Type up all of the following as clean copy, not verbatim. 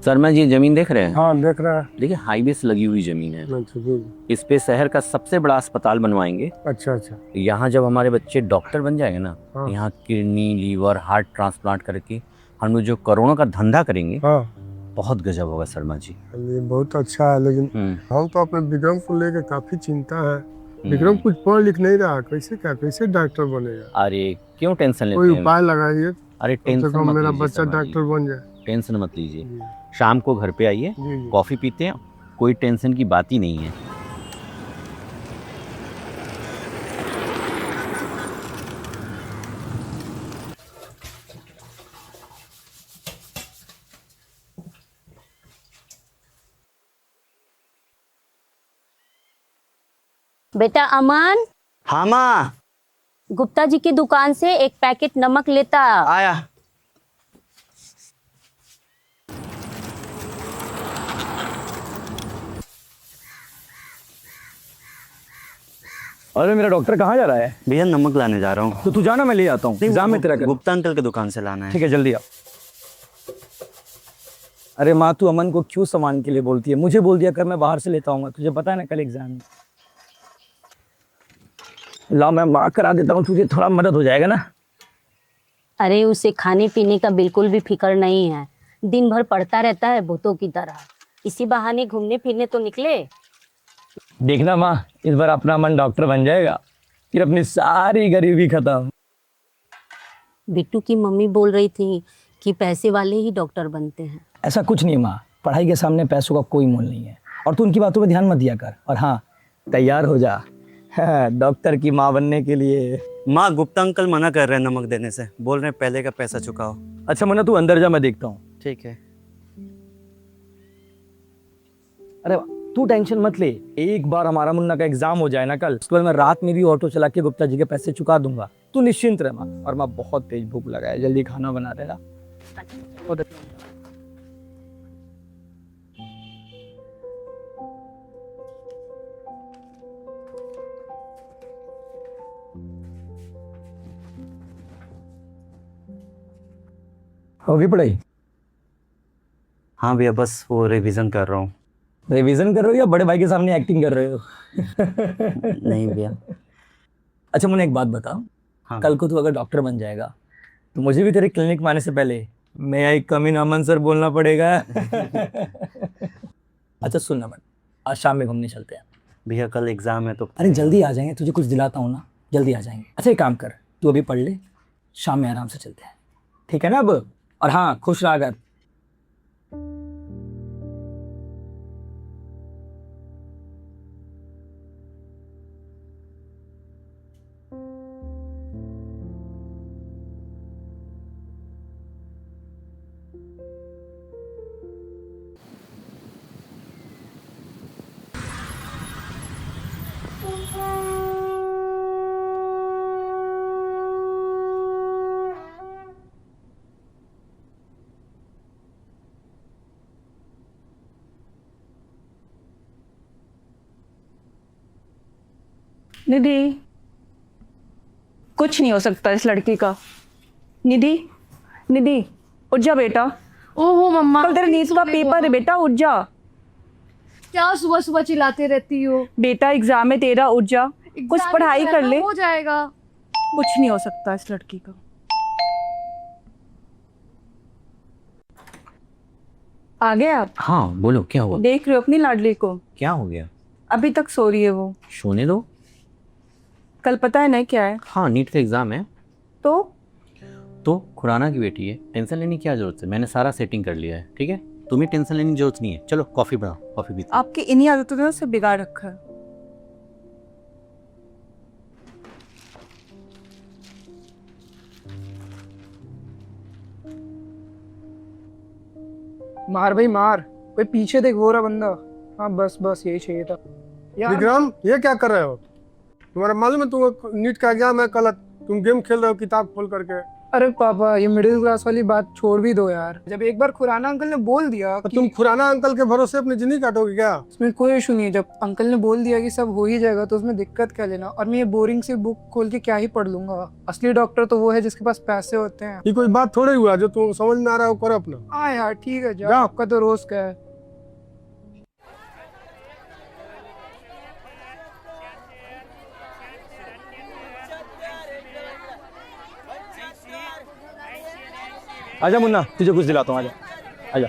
शर्मा जी जमीन देख रहे हैं? हाँ देख रहा है। देखिए हाईवे से लगी हुई जमीन है। अच्छा जी। इस पे शहर का सबसे बड़ा अस्पताल बनवाएंगे। अच्छा अच्छा। यहाँ जब हमारे बच्चे डॉक्टर बन जाएंगे ना, हाँ। यहाँ किडनी लीवर हार्ट ट्रांसप्लांट करके हम लोग जो करोड़ों का धंधा करेंगे, हाँ बहुत गजब होगा शर्मा जी। ये बहुत अच्छा है, लेकिन हम तो अपने विक्रम को लेकर काफी चिंता है। विक्रम कुछ पढ़ लिख नहीं रहा, कैसे डॉक्टर बनेगा? अरे क्यों टेंशन लेते कोई हैं? उपाय लगाइए। अरे कम से टेंशन कम मत मेरा लीजिए बच्चा शर्मा जी। डॉक्टर बन जाए। टेंशन मत लीजिए, जी शाम को घर पे आइए, जी जी। कॉफी पीते हैं, कोई टेंशन की बात ही नहीं है। बेटा अमन, हाँ माँ। गुप्ता जी की दुकान से एक पैकेट नमक लेता। आया। अरे मेरा डॉक्टर कहाँ जा रहा है? भैया नमक लाने जा रहा हूँ। तो तू जाना, मैं ले आता हूँ। एग्जाम में तेरा कर। गुप्ता अंकल की दुकान से लाना है। ठीक है जल्दी आ। अरे माँ तू अमन को क्यों सामान के लिए बोलती है? मुझे बोल दिया कर, मैं बाहर से लेता हूँ। तुझे पता है ना कल एग्जाम है। ला मैं माँ करा देता हूँ, तुझे थोड़ा मदद हो जाएगा ना। अरे उसे खाने पीने का बिल्कुल भी फिक्र नहीं है, दिन भर पढ़ता रहता है भूतों की तरह। इसी बहाने घूमने फिरने तो निकले। देखना माँ, इस बार अपना मन डॉक्टर बन जाएगा, फिर अपनी सारी गरीबी खत्म। बिट्टू की मम्मी बोल रही थी कि पैसे वाले ही डॉक्टर बनते हैं। ऐसा कुछ नहीं माँ, पढ़ाई के सामने पैसों का कोई मोल नहीं है। और तू उनकी बातों पर ध्यान मत दिया कर। और हाँ, तैयार हो जा डॉक्टर की माँ बनने के लिए। माँ गुप्ता अंकल मना कर रहे हैं नमक देने से, बोल रहे हैं पहले का पैसा चुकाओ। अच्छा मुन्ना तू अंदर जा, मैं देखता हूँ। ठीक है। अरे तू टेंशन मत ले, एक बार हमारा मुन्ना का एग्जाम हो जाए ना कल, उसके बाद मैं रात में भी ऑटो चला के गुप्ता जी के पैसे चुका दूंगा। तू निश्चिंत रह माँ। और माँ बहुत तेज भूख लगा है, जल्दी खाना बना देना। होगी पढ़ाई? हाँ भैया बस वो रिवीजन कर रहा हूँ। रिवीजन कर रहे हो या बड़े भाई के सामने एक्टिंग कर रहे हो? नहीं भैया। अच्छा मुन्ना एक बात बता। हाँ। कल को तू अगर डॉक्टर बन जाएगा तो मुझे भी तेरे क्लिनिक में आने से पहले मैं आई कम इन अमन सर बोलना पड़ेगा। अच्छा सुन अमन, आज शाम में घूमने चलते हैं। भैया कल एग्जाम है तो। अरे जल्दी आ जाएंगे, तुझे कुछ दिलाता हूँ ना, जल्दी आ जाएंगे। अच्छा एक काम कर, तू अभी पढ़ ले, शाम में आराम से चलते हैं, ठीक है ना अब? और हाँ खुश रहा कर। निधि, कुछ नहीं हो सकता इस लड़की का। निधि, निधि उठ जा बेटा। ओहो मम्मा, कल तेरे नीट का पेपर है बेटा, उठ जा। क्या सुबह सुबह चिल्लाते रहती हो? बेटा एग्जाम है तेरा, उठ जा, कुछ एग्जाम पढ़ाई कर ले। हो जाएगा। कुछ नहीं हो सकता इस लड़की का। आ गए आप? हाँ बोलो क्या हुआ? देख रहे हो अपनी लाडली को? क्या हो गया? अभी तक सो रही है वो। सोने दो। कल पता है ना क्या है? हाँ नीट का एग्जाम है। तो खुराना की बेटी है, टेंशन लेने की क्या जरूरत है? मैंने सारा सेटिंग कर लिया है, ठीक है? तुम्हें टेंशन लेने की जरूरत नहीं है। चलो कॉफी बनाओ, कॉफी पीते हैं। आपकी इन्हीं आदतों ने उसे बिगाड़ रखा है। मार भाई मार, कोई पीछे देख वो रहा बंदा। हाँ बस बस यही चाहिए था यार। विक्रम ये क्या कर रहे हो? तुम्हारा मालूम है तुम नीट का एग्जाम है कल, तुम गेम खेल रहे हो किताब खोल करके। अरे पापा ये मिडिल क्लास वाली बात छोड़ भी दो यार। जब एक बार खुराना अंकल ने बोल दिया तो कि तुम खुराना अंकल के भरोसे अपनी जिंदगी काटोगे क्या? उसमें कोई इशू नहीं है, जब अंकल ने बोल दिया कि सब हो ही जाएगा तो उसमें दिक्कत क्या लेना। और मैं ये बोरिंग सी बुक खोल के क्या ही पढ़ लूंगा। असली डॉक्टर तो वो है जिसके पास पैसे होते हैं। ये कोई बात थोड़ी हुआ जो तुम समझ में आ रहा है वो करो अपना। हाँ यार ठीक है, जाओ, जाओ। आपका तो रोज का है। आजा मुन्ना, तुझे कुछ दिलाता हूँ, आजा आजा।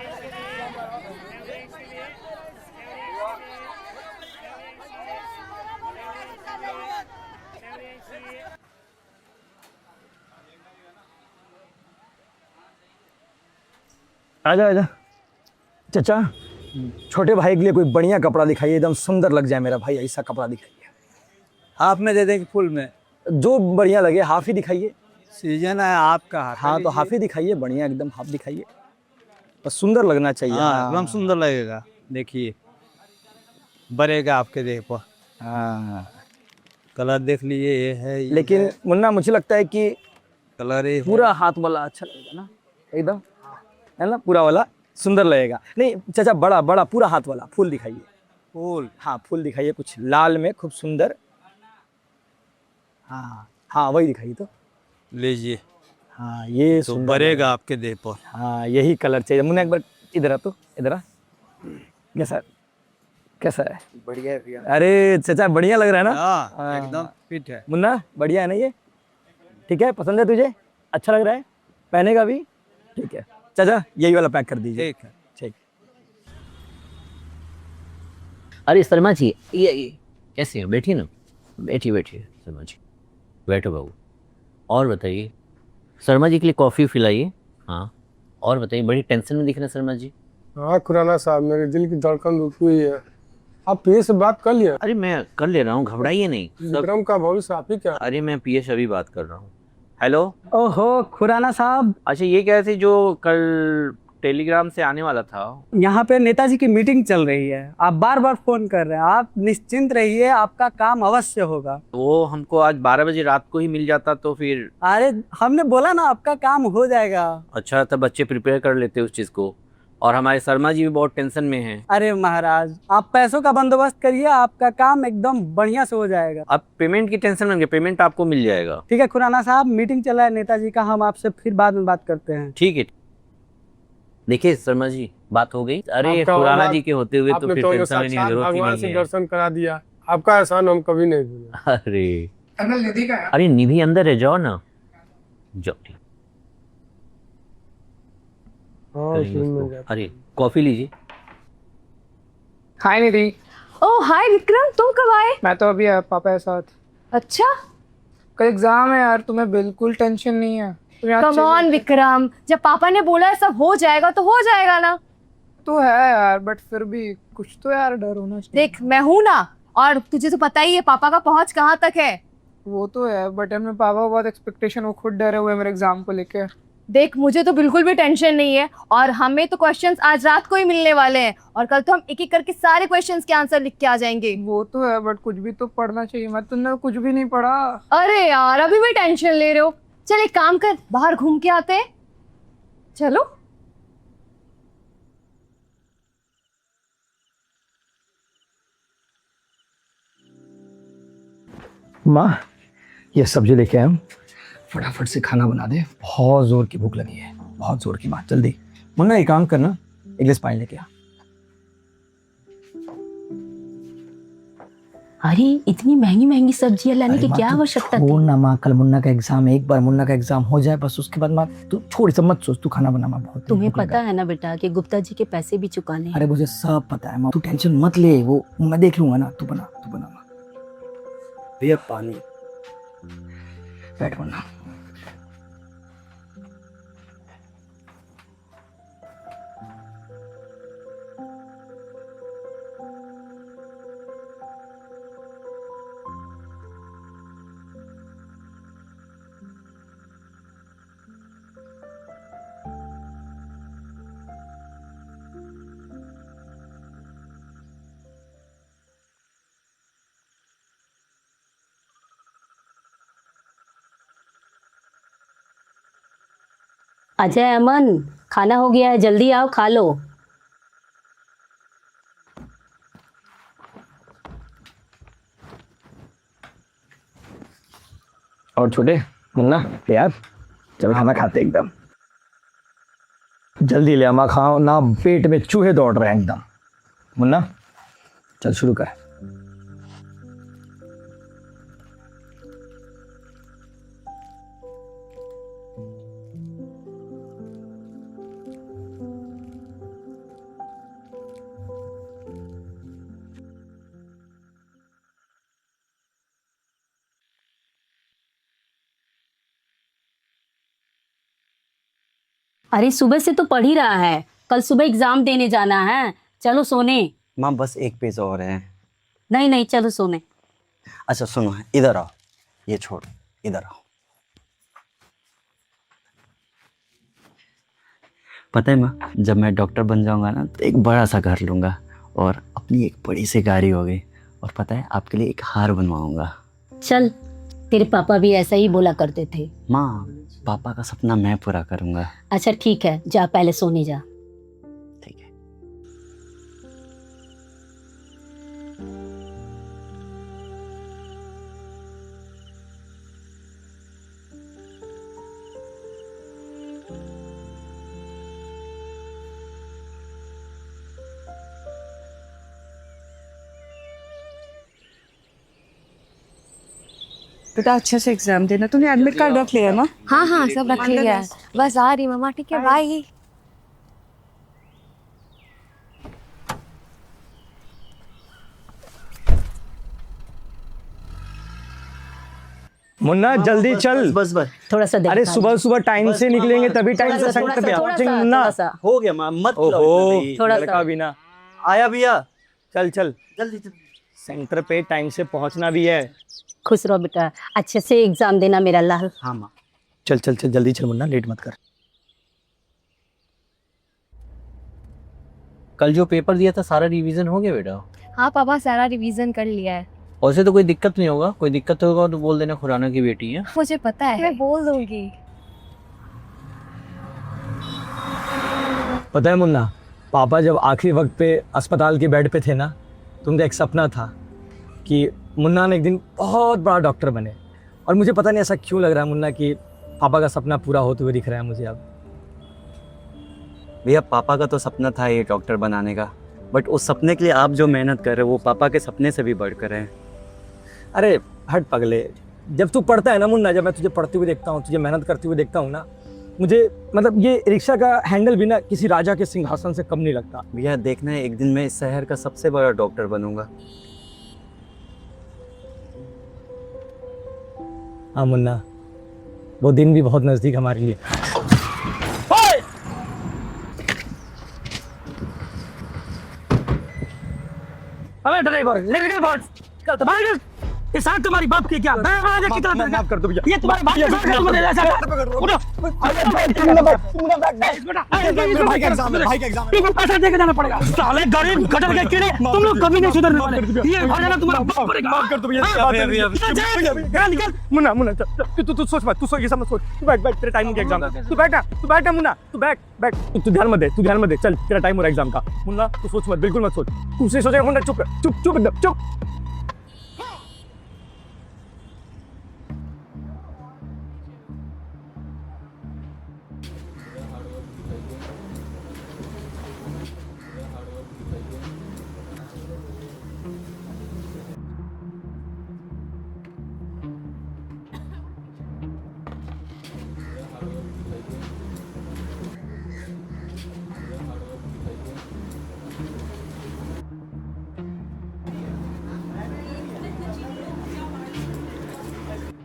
आजा आजा चाचा, छोटे भाई के लिए कोई बढ़िया कपड़ा दिखाइए, एकदम सुंदर लग जाए मेरा भाई, ऐसा कपड़ा दिखाइए। हाफ में दे दें कि फुल में? जो बढ़िया लगे, हाफ ही दिखाइए। सीजन है आपका। हाँ तो हाफ ही दिखाइए, बढ़िया एकदम हाफ दिखाइए, बस सुंदर लगना चाहिए। हाँ एकदम सुंदर लगेगा। देखिए बनेगा आपके देह पर। हाँ कलर देख लीजिए, ये है ये लेकिन है। मुन्ना मुझे लगता है कि कलर ये पूरा हाथ वाला अच्छा लगेगा ना, एकदम है ना, पूरा वाला सुंदर लगेगा। नहीं चाचा, बड़ा बड़ा पूरा हाथ वाला फूल दिखाइए। फूल। हाँ फूल दिखाइए, कुछ लाल में खूब सुंदर। हाँ हाँ वही दिखाइए तो। लीजिए, हाँ ये तो सुंदर बनेगा लगेगा। आपके देह पर। हाँ यही कलर चाहिए मुन्ना। एक बार इधर आ, तो इधर आ। कैसा कैसा है? बढ़िया है भैया। अरे चाचा बढ़िया लग रहा है ना? हाँ एकदम फिट है। मुन्ना बढ़िया है ना ये? ठीक है, पसंद है तुझे? अच्छा लग रहा है? पहनेगा भी? ठीक है चाचा, यही वाला पैक कर दीजिए। ठीक है। ठीक। अरे शर्मा जी, ये कैसे हैं? बैठिए ना, बैठिए बैठिए शर्मा जी, बैठो बाबू। और बताइए, शर्मा जी के लिए कॉफ़ी पिलाइए। हाँ और बताइए, बड़ी टेंशन में दिख रहे हैं शर्मा जी। हाँ खुराना साहब, मेरे दिल की धड़कन रुकी हुई है। आप पीए से बात कर लिया? अरे मैं कर ले रहा हूँ, घबराइए नहीं सब। विक्रम का भविष्य आप ही क्या? अरे मैं पीएस अभी बात कर रहा हूँ। हेलो। ओहो खुराना साहब, अच्छा ये कह रहे थे जो कल टेलीग्राम से आने वाला था। यहाँ पे नेताजी की मीटिंग चल रही है, आप बार बार फोन कर रहे हैं। आप निश्चिंत रहिए, आपका काम अवश्य होगा। वो हमको आज 12 बजे रात को ही मिल जाता तो फिर। अरे हमने बोला ना आपका काम हो जाएगा। अच्छा तब बच्चे प्रिपेयर कर लेते उस चीज़ को। और हमारे शर्मा जी भी बहुत टेंशन में हैं। अरे महाराज, आप पैसों का बंदोबस्त करिए, आपका काम एकदम बढ़िया से हो जाएगा। अब पेमेंट की टेंशन में, पेमेंट आपको मिल जाएगा। ठीक है खुराना साहब, मीटिंग चला है नेताजी का, हम आपसे फिर बाद में बात करते हैं। ठीक है। देखिए शर्मा जी, बात हो गई। अरे आपका खुराना बात- जी के होते हुए तो आपने फिर तो टेंशन लेने की साक्षात जरूरत ही भगवान नहीं से है। दर्शन करा दिया। आपका एहसान हम कभी नहीं भूलेंगे। अरे अंकल निधि का है? अरे निधि अंदर है, जाओ ना, जाओ। ठीक। हाँ करेंगे उसी में उसको। जाते। अरे कॉफी लीजिए। हाय निधि। ओह हाय विक्रम, तुम कब आए? मैं तो अभी आया पापा के साथ। अच्छा कल एग्जाम है यार, तुम्हें बिल्कुल टेंशन नहीं है? तुम यहाँ कम ऑन विक्रम, जब पापा ने बोला है सब हो जाएगा तो हो जाएगा ना। तो है यार, बट फिर भी कुछ तो यार डर होना चाहिए। देख मैं हूं ना, और तुझे तो पता ही है पापा का पहुंच कहाँ तक है। वो तो है, बट अपने पापा को बहुत एक्सपेक्टेशन, वो खुद डरे हुए हैं मेरे एग्जाम को लेके। देख मुझे तो बिल्कुल भी टेंशन नहीं है, और हमें तो क्वेश्चंस आज रात को ही मिलने वाले हैं, और कल तो हम एक एक करके सारे क्वेश्चंस के आंसर लिख के आ जाएंगे। वो तो है, बट कुछ भी तो पढ़ना चाहिए। मैं तुमने कुछ भी नहीं पढ़ा। अरे यार अभी भी टेंशन ले रहे हो। चल एक काम कर, बाहर घूम के आते हैं। चलो। माँ ये सब्जी लेके आया हूँ, फटाफट से खाना बना दे, बहुत जोर की भूख लगी है, बहुत जोर की। माँ जल्दी। मुन्ना एक काम करना, एक गिलास पानी लेके आ। अरे इतनी महंगी महंगी सब्जियां लाने की क्या आवश्यकता थी? छोड़ ना माँ, कल मुन्ना का एग्जाम है, एक बार मुन्ना का एग्जाम हो जाए बस, उसके बाद माँ तू छोड़, सब मत सोच, तू खाना बना। माँ बहुत तुम्हें भूख लगा पता है ना बेटा कि गुप्ता जी के पैसे भी चुकाने हैं। अरे मुझे सब पता है माँ, तू टेंशन मत ले, वो मैं देख लूंगा ना। तू बना माँ। भैया पानी। बैठ मुन्ना। अजय अमन, खाना हो गया है, जल्दी आओ खा लो। और छोटे मुन्ना यार, चल खाना खाते एकदम जल्दी ले अम्मा, खाओ ना, पेट में चूहे दौड़ रहे हैं एकदम। मुन्ना चल शुरू कर। अरे सुबह से तो पढ़ ही रहा है, कल सुबह एग्जाम देने जाना है। चलो सोने। माँ बस एक पेज और है। नहीं नहीं, चलो सोने। अच्छा सुनो, इधर आओ, ये छोड़, इधर आओ। पता है माँ, जब मैं डॉक्टर बन जाऊंगा ना तो एक बड़ा सा घर लूंगा और अपनी एक बड़ी सी गाड़ी होगी, और पता है आपके लिए एक हार बनवाऊंगा। चल, तेरे पापा भी ऐसा ही बोला करते थे। माँ पापा का सपना मैं पूरा करूंगा। अच्छा ठीक है, जा पहले सोने जा। ठीक है। बेटा अच्छे से एग्जाम देना। तूने एडमिट कार्ड रख लिया ना? हाँ हाँ सब रख लिया है, बस आ रही मम्मा। ठीक है, बाय। मुन्ना जल्दी चल। बस बस थोड़ा सा अरे सुबह सुबह टाइम से निकलेंगे तभी टाइम से सेंटर पे पहुंचेंगे मुन्ना। हो गया माँ, मत ओहो थोड़ा सा। लड़का भी ना आया भैया, चल चल, जल्दी जल्दी। सेंटर पे टाइम से पहुंचना भी है। खुश रहो बेटा, अच्छे से एग्जाम देना मेरा लाल। हाँ माँ। चल चल चल जल्दी चल मुन्ना, लेट मत कर। कल जो पेपर दिया था सारा रिवीजन हो गया बेटा? हाँ पापा, सारा रिवीजन कर लिया है। वैसे तो कोई दिक्कत नहीं होगा, कोई दिक्कत होगा तो बोल देना, खुराना की बेटी है। मुझे पता है, मैं बोल दूंगी। पता है मुन्ना, पापा जब आखिरी वक्त पे अस्पताल के बेड पे थे ना, तो उनका एक सपना था कि मुन्ना ने एक दिन बहुत बड़ा डॉक्टर बने। और मुझे पता नहीं ऐसा क्यों लग रहा है मुन्ना कि पापा का सपना पूरा होते हुए दिख रहा है मुझे अब। भैया पापा का तो सपना था ये डॉक्टर बनाने का, बट उस सपने के लिए आप जो मेहनत कर रहे हो वो पापा के सपने से भी बढ़कर है। अरे हट पगले, जब तू पढ़ता है ना मुन्ना, जब मैं तुझे पढ़ते हुए देखता हूँ, तुझे मेहनत करते हुए देखता हूँ ना, मुझे मतलब ये रिक्शा का हैंडल भी ना किसी राजा के सिंहासन से कम नहीं लगता। भैया देखना है, एक दिन मैं इस शहर का सबसे बड़ा डॉक्टर बनूंगा। हाँ मुन्ना, वो दिन भी बहुत नज़दीक हमारे लिए। अबे ड्राइवर, लेके भाग, चल तो भाग। ये साथ तुम्हारी बाप की क्या? माफ कर दो भैया, ये तुम्हारे बाप के साथ तुम ऐसा उठो। भाई का एग्जाम है, भाई का एग्जाम है, तुमको पैसा देके जाना पड़ेगा। साले गरीब गटर के कीड़े, तुम लोग कभी नहीं सुधरने वाले। ये भाग जाना तुम्हारा बाप करेगा। माफ कर दो भैया, निकल। मुन्ना मुन्ना तू सोच मत, तू सोच, ये सब मत सोच। तू बैठ बैठ, तेरा टाइम हो गया एग्जाम का। तू बैठ ना मुन्ना, तू बैठ बैठ। तू ध्यान मत दे, चल तेरा टाइम हो रहा है एग्जाम का। मुन्ना तू सोच मत, बिल्कुल मत सोच। तू उसे सोचेगा मुन्ना, चुप चुप चुप एकदम चुप।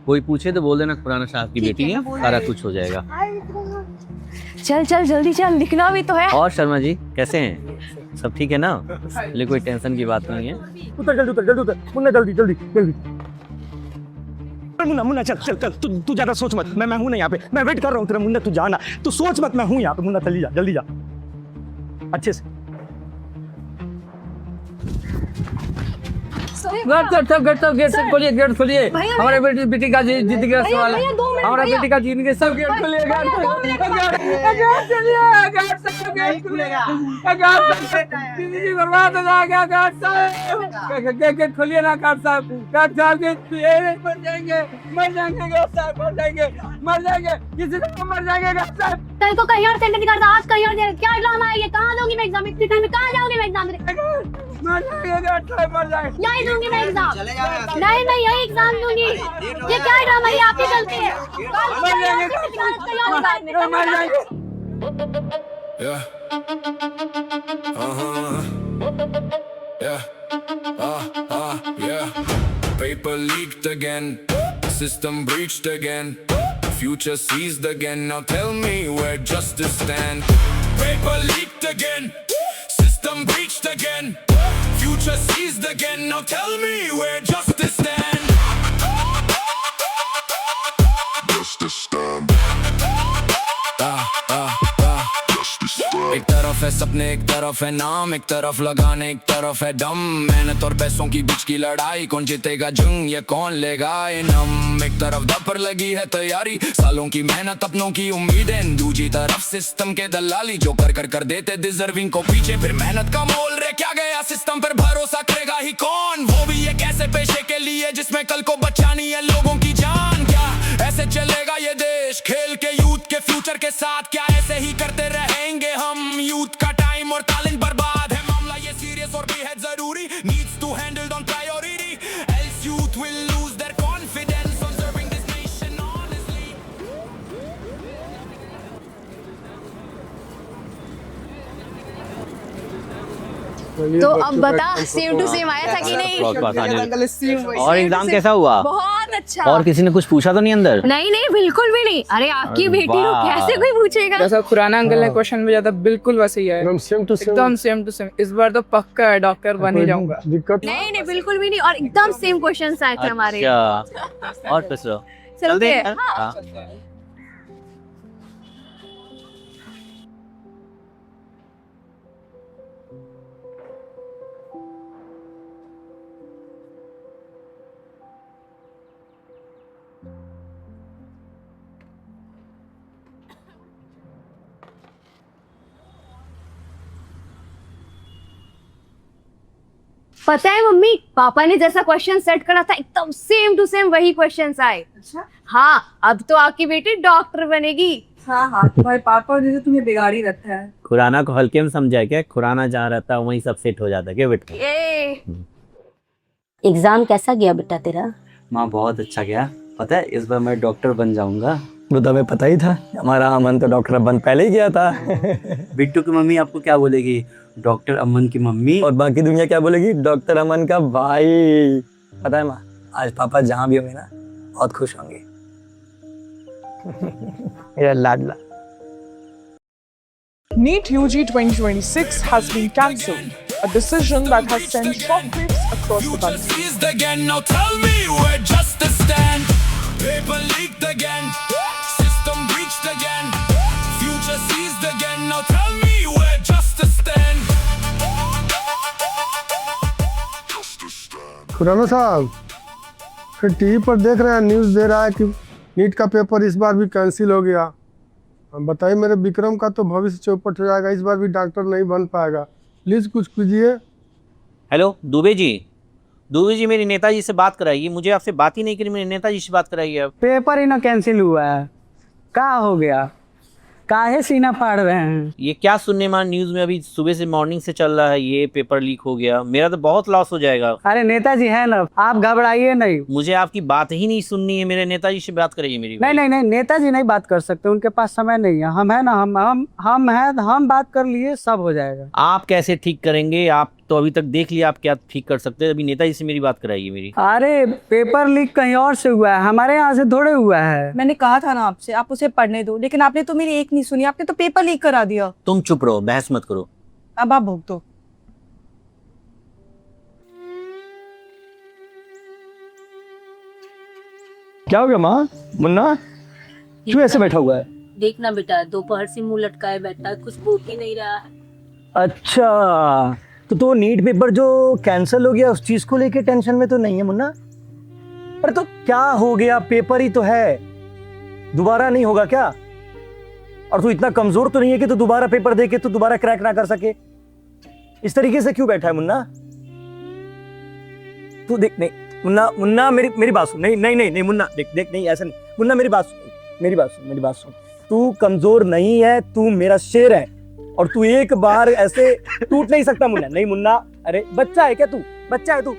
कोई पूछे तो बोल देना खुराना साहब की बेटी है, सारा कुछ हो जाएगा। चल चल जल्दी चल, लिखना भी तो है। और शर्मा जी कैसे हैं? सब ठीक है ना? ले कोई टेंशन की बात नहीं है। उतर जल्दी उतर मुन्ना, जल्दी मुन्ना चल तू ज्यादा सोच मत। मैं हूं ना यहाँ पे, मैं वेट कर रहा हूँ तेरा। मुन्ना तू जाना, तू सोच मत, मैं हूं यहाँ पे। मुन्ना जल्दी जा अच्छे से। सब खोलिए, गेट खोलिए। हमारे बेटी का जिंदगी का सवाल है, हमारा बेटी का जिंदगी, सब गेट खोलिए, गेट खोलिए, जिंदगी बर्बाद हो जाएगा। गेट खोलिए ना गार्ड साहब, गार्ड साहब मर जाएंगे, मर जाएंगे गार्ड साहब, मर जाएंगे, मर जाएंगे, किसी दिन मर जाएंगे गार्ड साहब। कल को कहीं और सेंटर नहीं करता, आज कहीं और दे, क्या ड्रामा है ये? कहाँ दूंगी मैं एग्जाम? इतने टाइम में कहाँ जाऊंगी मैं एग्जाम देने? मर जाएंगे गार्ड साहब, मर जाएंगे। यही दूंगी मैं एग्जाम, नहीं मैं यही एग्जाम दूंगी। ये क्या ड्रामा है? ये आपकी गलती है। मर जाएंगे। Yeah. Yeah. Paper leaked again. System breached again. Future seized again. Now tell me where justice stand. Paper leaked again. System breached again. Future seized again. Now tell me where justice stand. Justice stand. एक तरफ है सपने, एक तरफ है नाम, एक तरफ लगाने, एक तरफ है दम। मेहनत और पैसों की बीच की लड़ाई, कौन जीतेगा जंग, ये कौन लेगा इनाम। एक तरफ दब पर लगी है तैयारी, सालों की मेहनत, अपनों की उम्मीदें। दूसरी तरफ सिस्टम के दलाली, जो कर देते डिजर्विंग को पीछे। फिर मेहनत का मोल रे क्या गया, सिस्टम पर भरोसा करेगा ही कौन? वो भी एक ऐसे पेशे के लिए जिसमें कल को बचानी है लोगों की जान। क्या ऐसे चलेगा ये देश, खेल के यूथ के फ्यूचर के साथ? क्या ऐसे ही करते रहेंगे हम? यूथ का टाइम और टैलेंट बर्बाद है, मामला ये सीरियस और बेहद जरूरी। Needs to handled on priority, else youth will lose their confidence on serving this nation honestly. तो अब बता, सेम टू सेम आया था कि नहीं? और एग्जाम कैसा हुआ? बहुत अच्छा। और किसी ने कुछ पूछा तो नहीं अंदर? नहीं नहीं, बिल्कुल भी नहीं। अरे आपकी बेटी को वाह। कैसे कोई पूछेगा? जैसा खुराना अंकल ने क्वेश्चन भेजा था, बिल्कुल वैसे ही है, एकदम सेम टू सेम। एकदम सेम टू सेम। इस बार तो पक्का है, डॉक्टर बन ही जाऊंगा। दिक्कत नहीं नहीं, बिल्कुल भी नहीं। और एकदम सेम क्वेश्चंस आए थे हमारे। अच्छा, और कुछ लो। चलते हैं। हाँ। पता है मम्मी, पापा ने जैसा क्वेश्चन सेट करा था, एकदम सेम टू सेम वही क्वेश्चंस आए। अच्छा? हाँ, अब तो आपकी बेटी डॉक्टर बनेगी। हाँ हाँ, तुम्हारे पापा जैसे तुम्हें बिगाड़ ही रखा है। खुराना को हल्के में समझा क्या? खुराना जहाँ रहता है वहीं सब सेट हो जाता है क्या बेटा? एग्जाम कैसा गया बेटा तेरा? माँ बहुत अच्छा गया, पता है इस बार मैं डॉक्टर बन जाऊंगा। वो तो हमें पता ही था, हमारा अमन तो डॉक्टर बन पहले ही गया था। बिट्टू की मम्मी आपको क्या बोलेगी? डॉक्टर अमन की मम्मी। और बाकी दुनिया क्या बोलेगी? डॉक्टर अमन का भाई। पता है माँ, आज पापा जहाँ भी होंगे ना, बहुत खुश होंगे। मेरा लाडला। NEET UG 2026 has been cancelled, a decision that has sent shockwaves across the country. Again, now tell me where justice stand. Paper leaked again, system breached again, future seized again. Now tell me where justice stand. Khurana साहब, फिर TV पर देख रहे हैं, news दे रहा है कि NEET का पेपर इस बार भी कैंसिल हो गया। हम बताइए, मेरे विक्रम का तो भविष्य चौपट हो जाएगा, इस बार भी डॉक्टर नहीं बन पाएगा। प्लीज़ कुछ कीजिए। हेलो दुबे जी, मेरी नेताजी से बात कराइए। मुझे आपसे बात ही नहीं करी, मेरे नेताजी से बात कराइए अब। पेपर ही ना कैंसिल हुआ है, क्या हो गया? काहे सीना फाड़ रहे हैं? ये क्या सुनने में न्यूज़ में अभी सुबह से मॉर्निंग से चल रहा है, ये पेपर लीक हो गया, मेरा तो बहुत लॉस हो जाएगा। अरे नेताजी है ना, आप घबराइए नहीं। मुझे आपकी बात ही नहीं सुननी है, मेरे नेताजी से बात कराइए मेरी। नहीं, नेताजी नहीं बात कर सकते, उनके पास समय नहीं है। हम है ना, हम हैं, हम बात कर लिए, सब हो जाएगा। आप कैसे ठीक करेंगे? आप तो अभी तक देख लिया, आप क्या ठीक कर सकते हैं? अभी नेताजी से मेरी बात कराइए मेरी। अरे पेपर लीक कहीं और से हुआ है, हमारे यहाँ से थोड़े हुआ है। मैंने कहा था ना आपसे, आप उसे पढ़ने दो, लेकिन आपने तो मेरी एक नहीं सुनी, आपने तो पेपर लीक करा दिया। तुम चुप रहो, बहस मत करो। अब आप भुगतो। क्या हो गया माँ? मुन्ना क्यों ऐसे बैठा हुआ है? देखना बेटा, दोपहर से मुंह लटकाए बैठा है, कुछ बोल ही नहीं रहा है। अच्छा, तो नीट पेपर जो कैंसिल हो गया उस चीज को लेके टेंशन में तो नहीं है मुन्ना? अरे तो क्या हो गया, पेपर ही तो है, दोबारा नहीं होगा क्या? और तू इतना कमजोर तो नहीं है कि तू दोबारा पेपर दे के तू दोबारा क्रैक ना कर सके। इस तरीके से क्यों बैठा है मुन्ना? तू देख, नहीं मुन्ना, मुन्ना मेरी बात सुन। नहीं नहीं नहीं नहीं मुन्ना, देख देख, नहीं ऐसा नहीं मुन्ना, मेरी बात सुन, मेरी बात सुन, मेरी बात सुन। तू कमजोर नहीं है, तू मेरा शेर है और तू एक बार ऐसे टूट नहीं सकता मुन्ना। नहीं मुन्ना, अरे बच्चा है क्या तू? बच्चा है तू?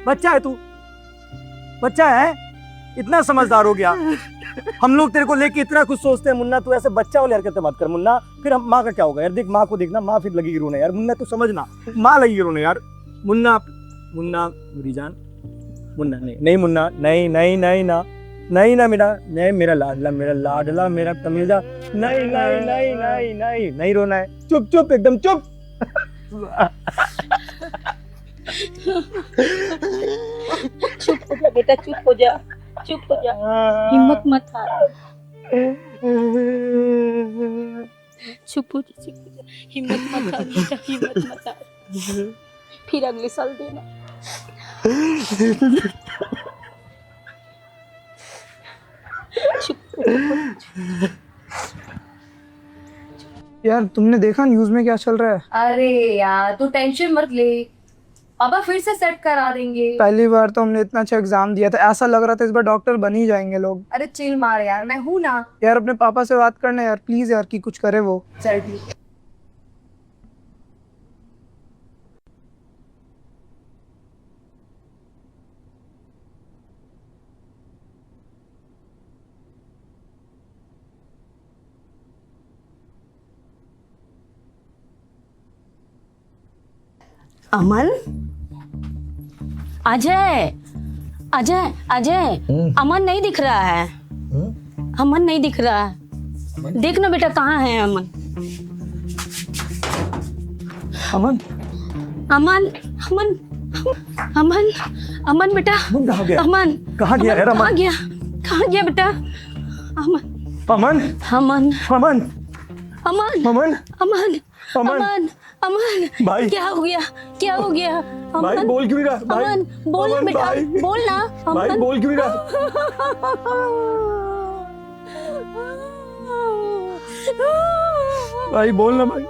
बच्चा है तू? बच्चा है? इतना समझदार हो गया, हम लोग तेरे को लेके इतना कुछ सोचते हैं मुन्ना, तू ऐसे बच्चा वाली हरकतें मत कर मुन्ना। फिर हम माँ का क्या होगा यार? देख माँ को देखना, माँ फिर लगेगी रोने यार। मुन्ना तू समझना, माँ लगेगी रोने यार। मुन्ना, मुन्ना मेरी जान, मुन्ना नहीं नहीं मुन्ना, नहीं नहीं नहीं ना, नहीं ना मेरा, नहीं मेरा लाडला, मेरा लाडला, मेरा तमीजा, नहीं नहीं नहीं नहीं नहीं नहीं रोना है। चुप चुप, एकदम चुप। चुप हो जा बेटा, चुप हो जा, चुप हो जा, हिम्मत मत हार। चुप हो जा, चुप हो जा, हिम्मत मत हार बेटा, हिम्मत मत हार, फिर अगले साल देना। यार तुमने देखा न्यूज में क्या चल रहा है? अरे यार तू टेंशन मत ले, पापा फिर से सेट करा देंगे। पहली बार तो हमने इतना अच्छा एग्जाम दिया था, ऐसा लग रहा था इस बार डॉक्टर बन ही जाएंगे लोग। अरे चिल मार यार, मैं हूं ना। यार अपने पापा से बात करना यार, प्लीज यार, कि कुछ करे वो। चल ठीक। अमन, अजय, अजय, अजय, अमन नहीं दिख रहा है। अमन नहीं दिख रहा है, देख ना बेटा कहाँ है अमन? अमन, अमन, अमन, अमन, अमन बेटा, कहाँ गया? अमन कहाँ गया यार? कहाँ गया? कहाँ गया बेटा? अमन, अमन, अमन, अमन, अमन, अमन, अमन, अमन, अमन, अमन, भाई क्या हो गया? क्या हो गया? भाई अमन, बोल क्यों नहीं रहा? भाई अमन, बोल अमन, बेटा, भाई। बोल ना भाई अमन। बोल क्यों नहीं रहा? भाई बोल ना भाई,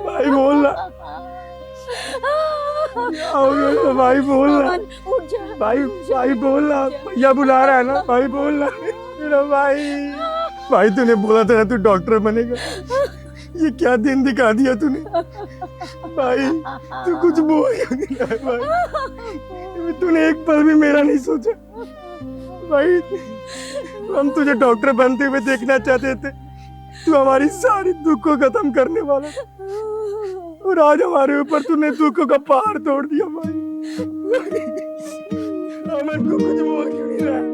भाई बोल ना, क्या हो गया? भाई बोल ना अमन, उठ जा। भाई, भाई बोल ना, भैया बुला रहा है ना, भाई बोल ना मेरा भाई। भाई तूने बोला था ना तू डॉक्टर बनेगा, ये क्या दिन दिखा दिया तूने भाई। तू कुछ बोल क्यों नहीं रहा है भाई? तूने एक पल भी मेरा नहीं सोचा भाई। हम तुझे डॉक्टर बनते हुए देखना चाहते थे, तू हमारी सारी दुख को खत्म करने वाला था, और आज हमारे ऊपर तूने दुखों का पहाड़ तोड़ दिया भाई। अमन को कुछ बोल क्यों नहीं रहा?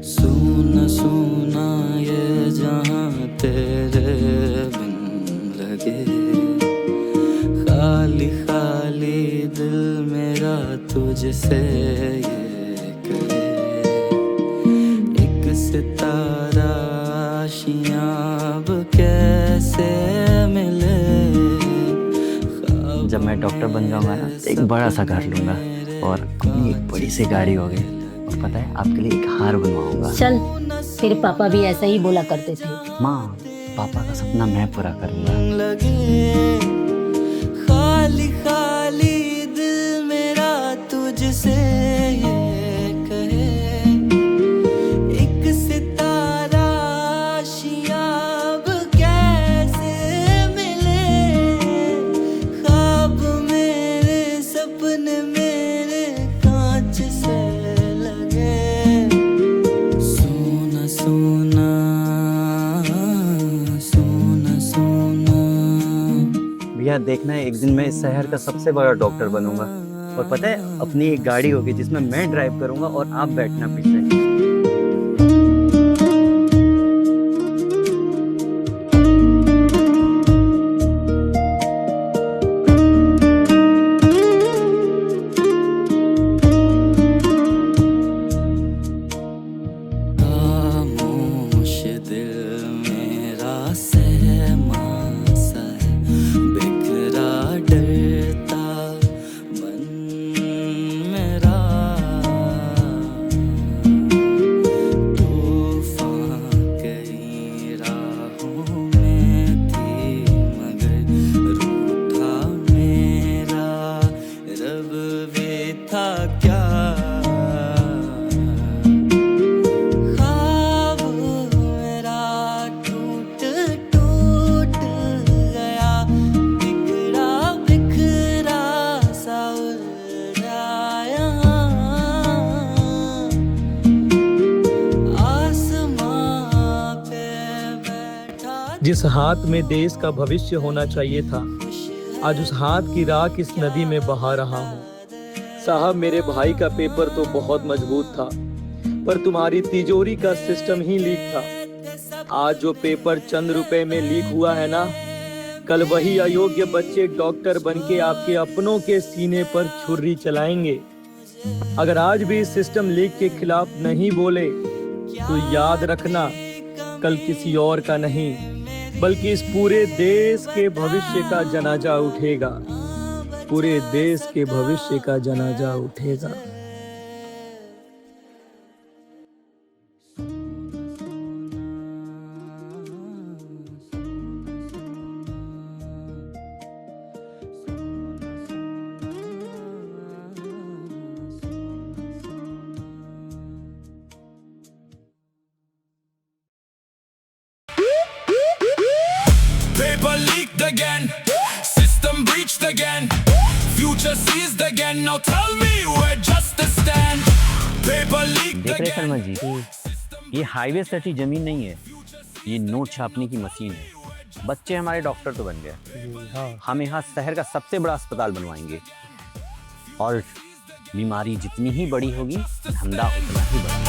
सुना सुना ये जहां तेरे बिन लगे, खाली खाली दिल मेरा तुझसे ये कहे, एक सितारा आशियां अब कैसे मिले। जब मैं डॉक्टर बन जाऊंगा ना तो एक बड़ा सा घर लूंगा और अपनी एक बड़ी सी गाड़ी होगी, और पता है आपके लिए एक हार बनवाऊंगा। चल, तेरे पापा भी ऐसा ही बोला करते थे। माँ, पापा का सपना मैं पूरा करूंगा। लगे खाली खाली दिल मेरा तुझसे ये कहे, एक सितारा आशियां अब कैसे मिले, ख्वाब मेरे सपने मेरे कांच से लगे। सोना सोना सोना सोना। भैया देखना है एक दिन मैं इस शहर का सबसे बड़ा डॉक्टर बनूंगा, और पता है अपनी एक गाड़ी होगी जिसमें मैं ड्राइव करूंगा और आप बैठना पीछे। जिस हाथ में देश का भविष्य होना चाहिए था, आज उस हाथ की राख इस नदी में बहा रहा हूँ। साहब, मेरे भाई का पेपर तो बहुत मजबूत था, पर तुम्हारी तिजोरी का सिस्टम ही लीक था। आज जो पेपर चंद रुपए में लीक हुआ है ना, कल वही अयोग्य बच्चे डॉक्टर बनके आपके अपनों के सीने पर छुरी चलाएंगे। अगर आज भी इस सिस्टम लीक के खिलाफ नहीं बोले तो याद रखना, कल किसी और का नहीं बल्कि इस पूरे देश के भविष्य का जनाजा उठेगा। पूरे देश के भविष्य का जनाजा उठेगा। Paper leaked again, system breached again, future seized again. Now tell me where justice stand. Paper leaked देख रहे again. शर्मा जी, ये हाईवे सटी जमीन नहीं है, ये नोट छापने की मशीन है। बच्चे हमारे डॉक्टर तो बन गए, हम यहाँ शहर का सबसे बड़ा अस्पताल बनवाएंगे और बीमारी जितनी ही बड़ी होगी, धंधा उतना ही बड़ा।